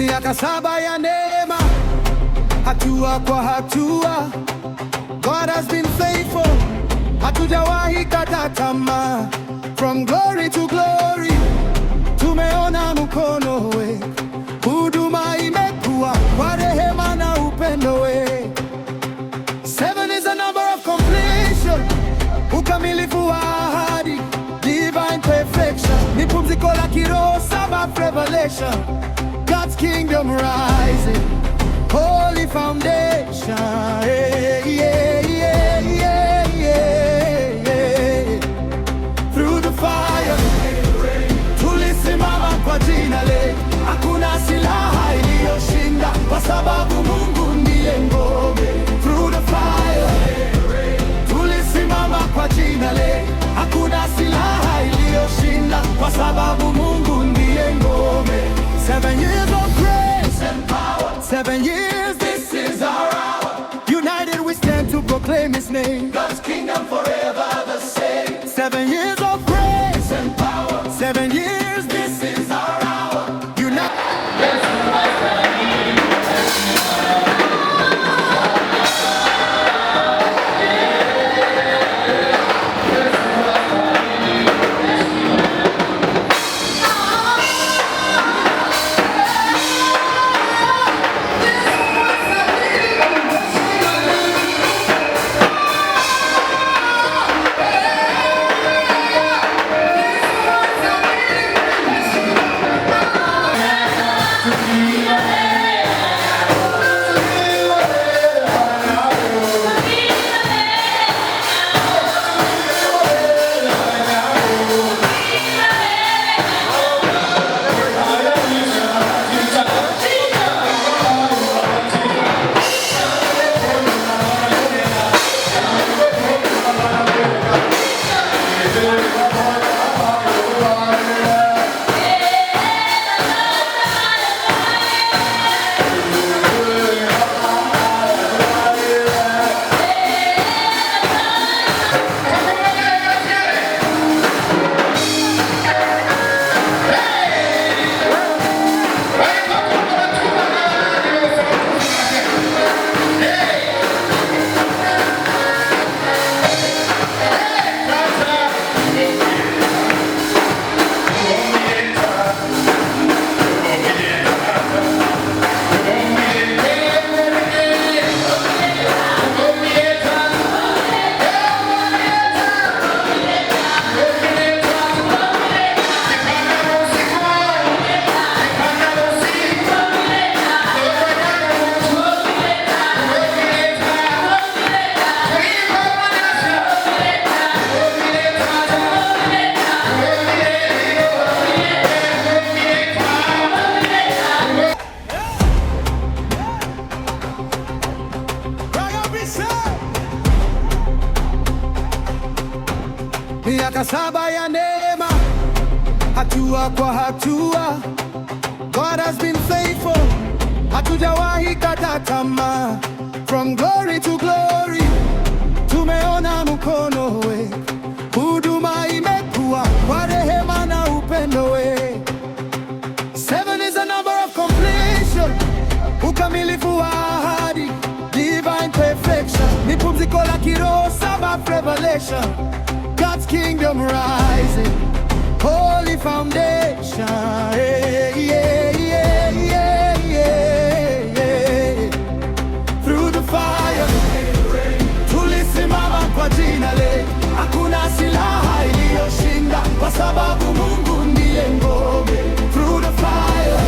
Miaka 7 ya neema, hatua kwa hatua. God has been faithful, hatujawahi kata tamaa. From glory to glory, tumeona mkono we. Huduma imekuwa kwa rehema na upendo we. 7 is a number of completion, ukamilifu wa ahadi, divine perfection. Ni pumziko la kiroho, Sabbath revelation. God's kingdom rising, holy foundation. Yeah, yeah, yeah, yeah, yeah. Through the fire, tulisimama kwa jina le. Hakuna silaha iliyoshinda, kwa sababu Mungu ndiye ngome. Through the fire, tulisimama kwa jina le. Hakuna silaha iliyoshinda, kwa sababu Mungu ndiye ngome. 7 years of grace and power, 7 years, this is our hour. United we stand to proclaim His name. God's kingdom forever the same. 7 years of grace and power, 7 years, this is our hour. United. Miaka 7 ya neema, hatua kwa hatua. God has been faithful, hatujawahi kata tamaa. From glory to glory, tumeona mkono we. Huduma imekuwa kwa rehema na upendo we. 7 is a number of completion, ukamilifu wa ahadi, divine perfection. Ni pumziko la kiroho, Sabbath revelation. God's kingdom rising, holy foundation. Yeah, yeah, yeah, yeah, yeah. Through the fire, tulisimama kwa jina le. Hakuna silaha iliyoshinda, kwa sababu Mungu ndiye ngome. Through the fire,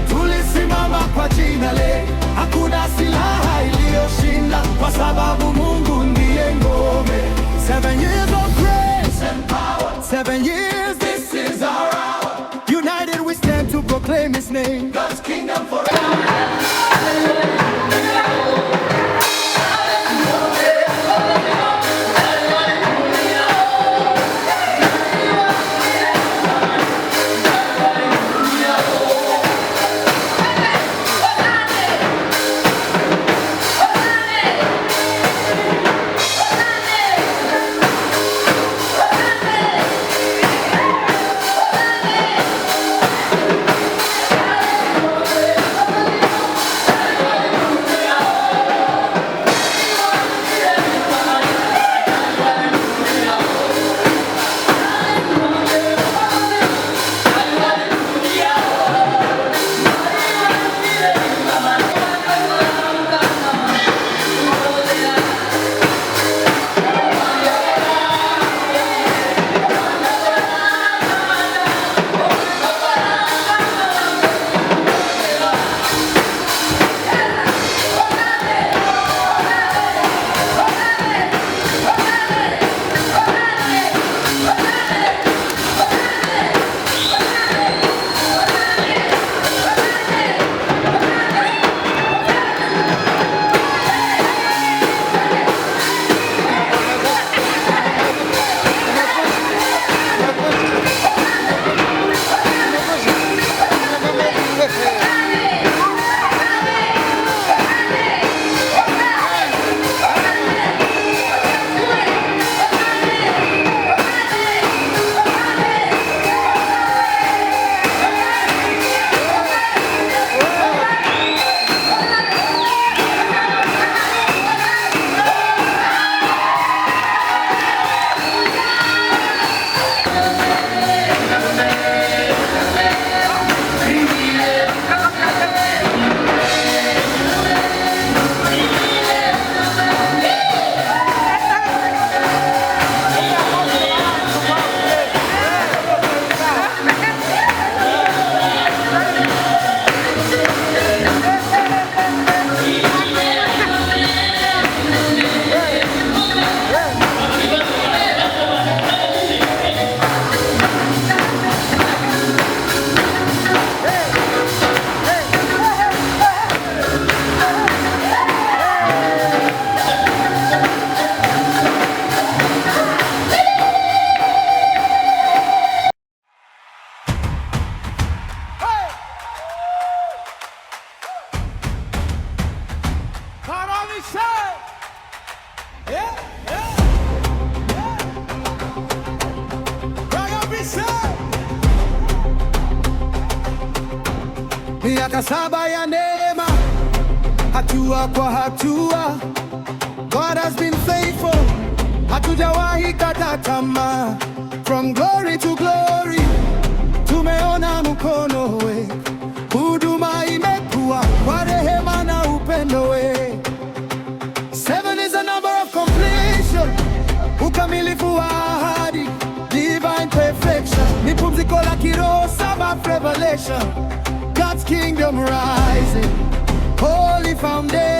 tulisimama kwa jina le. Hakuna silaha iliyoshinda, kwa sababu Mungu ndiye ngome. 7 years of grace and power, 7 years, this is our hour. United we stand to proclaim His name. God's kingdom forever. Miaka 7 ya neema, hatua kwa hatua. God has been faithful, hatujawahi kata tamaa. From glory to glory, tumeona mkono we. Huduma imekuwa kwa rehema na upendo we. 7 is a number of completion, ukamilifu wa ahadi, divine perfection. Ni pumziko la kiroho, Sabbath revelation, God's kingdom rising, holy foundation.